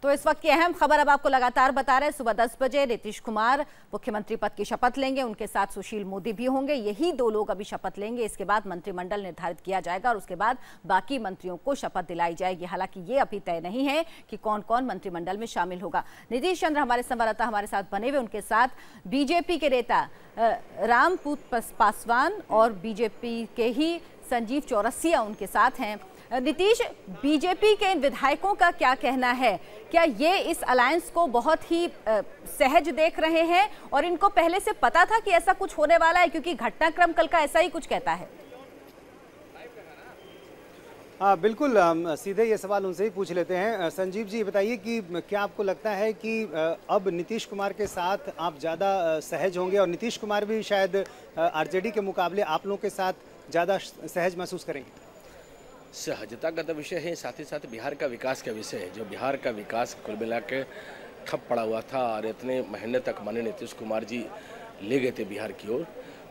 तो इस वक्त की अहम खबर अब आपको लगातार बता रहे हैं। सुबह 10 बजे नीतीश कुमार मुख्यमंत्री पद की शपथ लेंगे, उनके साथ सुशील मोदी भी होंगे। यही दो लोग अभी शपथ लेंगे। इसके बाद मंत्रिमंडल निर्धारित किया जाएगा और उसके बाद बाकी मंत्रियों को शपथ दिलाई जाएगी। हालांकि ये अभी तय नहीं है कि कौन कौन मंत्रिमंडल में शामिल होगा। नीतीश चंद्र हमारे संवाददाता हमारे साथ बने हुए, उनके साथ बीजेपी के नेता रामप्रीत पासवान और बीजेपी के ही संजीव चौरसिया उनके साथ हैं। नीतीश, बीजेपी के इन विधायकों का क्या कहना है? क्या ये इस अलायंस को बहुत ही सहज देख रहे हैं और इनको पहले से पता था कि ऐसा कुछ होने वाला है, क्योंकि घटनाक्रम कल का ऐसा ही कुछ कहता है? हाँ बिल्कुल, सीधे ये सवाल उनसे ही पूछ लेते हैं। संजीव जी बताइए कि क्या आपको लगता है कि अब नीतीश कुमार के साथ आप ज़्यादा सहज होंगे और नीतीश कुमार भी शायद आरजेडी के मुकाबले आप लोगों के साथ ज़्यादा सहज महसूस करेंगे? सहजता का तो विषय है, साथ ही साथ बिहार का विकास का विषय है। जो बिहार का विकास कुल मिला के ठप पड़ा हुआ था और इतने महीने तक माननीय नीतीश कुमार जी ले गए थे बिहार की ओर,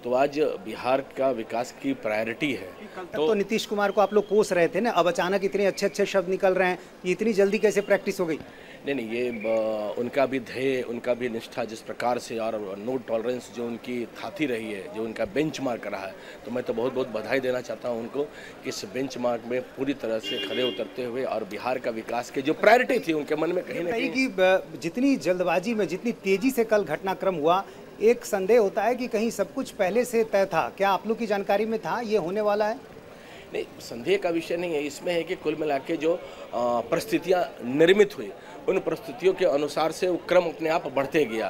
तो आज बिहार का विकास की प्रायोरिटी है। तो नीतीश कुमार को आप लोग कोस रहे थे ना, अब अचानक इतने अच्छे अच्छे शब्द निकल रहे हैं, इतनी जल्दी कैसे प्रैक्टिस हो गई? नहीं, ये उनका भी ध्येय, उनका भी निष्ठा जिस प्रकार से और नो टॉलरेंस जो उनकी थाती रही है, जो उनका बेंचमार्क रहा है, तो मैं तो बहुत बहुत बधाई देना चाहता हूं उनको कि इस बेंचमार्क में पूरी तरह से खड़े उतरते हुए और बिहार का विकास की जो प्रायोरिटी थी उनके मन में कहीं ना कहीं कि जितनी जल्दबाजी में, जितनी तेजी से कल घटनाक्रम हुआ, एक संदेह होता है कि कहीं सब कुछ पहले से तय था। क्या आप लोग की जानकारी में था ये होने वाला है? नहीं, संदेह का विषय नहीं है। इसमें है कि कुल मिला के जो परिस्थितियां निर्मित हुई, उन परिस्थितियों के अनुसार से वो क्रम अपने आप बढ़ते गया।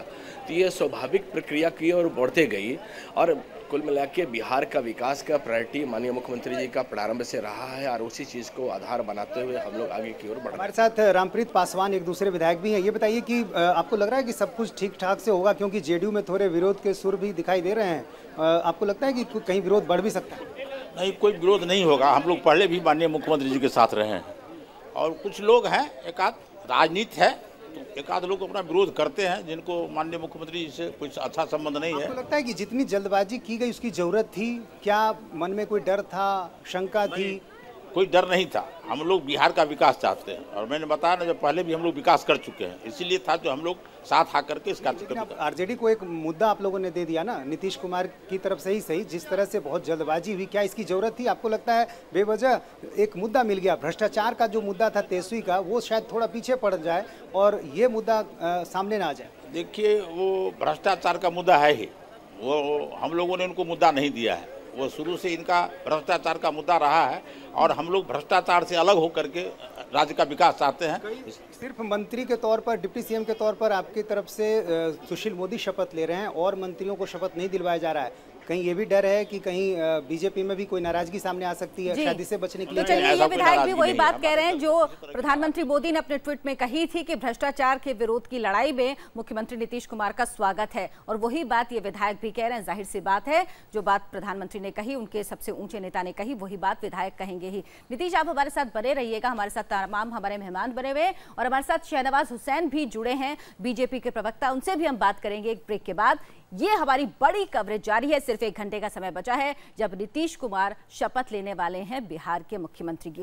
तो ये स्वाभाविक प्रक्रिया की ओर बढ़ते गई और कुल मिला के बिहार का विकास का प्रायोरिटी माननीय मुख्यमंत्री जी का प्रारंभ से रहा है और उसी चीज़ को आधार बनाते हुए हम लोग आगे की ओर बढ़। हमारे साथ रामप्रीत पासवान एक दूसरे विधायक भी हैं। ये बताइए कि आपको लग रहा है कि सब कुछ ठीक ठाक से होगा, क्योंकि जेडीयू में थोड़े विरोध के सुर भी दिखाई दे रहे हैं। आपको लगता है कि कहीं विरोध बढ़ भी सकता है? नहीं, कोई विरोध नहीं होगा। हम लोग पहले भी माननीय मुख्यमंत्री जी के साथ रहे हैं और कुछ लोग हैं, एक आध राजनीति है तो एक आध लोग अपना विरोध करते हैं जिनको माननीय मुख्यमंत्री जी से कुछ अच्छा संबंध नहीं है। आपको लगता है कि जितनी जल्दबाजी की गई उसकी जरूरत थी? क्या मन में कोई डर था, शंका थी? कोई डर नहीं था। हम लोग बिहार का विकास चाहते हैं और मैंने बताया ना, जब पहले भी हम लोग विकास कर चुके हैं, इसीलिए था जो हम लोग साथ आकर के इसका। आरजेडी को एक मुद्दा आप लोगों ने दे दिया ना, नीतीश कुमार की तरफ से ही सही, जिस तरह से बहुत जल्दबाजी हुई, क्या इसकी जरूरत थी? आपको लगता है बेवजह एक मुद्दा मिल गया, भ्रष्टाचार का जो मुद्दा था तेजस्वी का, वो शायद थोड़ा पीछे पड़ जाए और ये मुद्दा सामने ना आ जाए? देखिए, वो भ्रष्टाचार का मुद्दा है ही, वो हम लोगों ने उनको मुद्दा नहीं दिया है। वो शुरू से इनका भ्रष्टाचार का मुद्दा रहा है और हम लोग भ्रष्टाचार से अलग होकर के राज्य का विकास चाहते हैं। सिर्फ मंत्री के तौर पर, डिप्टी सीएम के तौर पर आपकी तरफ से सुशील मोदी शपथ ले रहे हैं और मंत्रियों को शपथ नहीं दिलवाया जा रहा है। कहीं ये भी डर है कि कहीं बीजेपी में भी कोई नाराजगी सामने आ सकती है, शायद इससे बचने के लिए? तो चलिए, ये विधायक भी वही बात कह रहे हैं जो प्रधानमंत्री मोदी ने अपने ट्वीट में कही थी कि भ्रष्टाचार के विरोध की लड़ाई में मुख्यमंत्री नीतीश कुमार का स्वागत है, और वही बात ये विधायक भी कह रहे हैं। जाहिर सी बात है, जो बात प्रधानमंत्री ने कही, उनके सबसे ऊंचे नेता ने कही, वही बात विधायक कहेंगे ही। नीतीश, आप हमारे साथ बने रहिएगा, हमारे साथ तमाम हमारे मेहमान बने हुए और हमारे साथ शहनवाज हुसैन भी जुड़े हैं, बीजेपी के प्रवक्ता, उनसे भी हम बात करेंगे एक ब्रेक के बाद। ये हमारी बड़ी कवरेज जारी है। सिर्फ 1 घंटे का समय बचा है जब नीतीश कुमार शपथ लेने वाले हैं बिहार के मुख्यमंत्री की।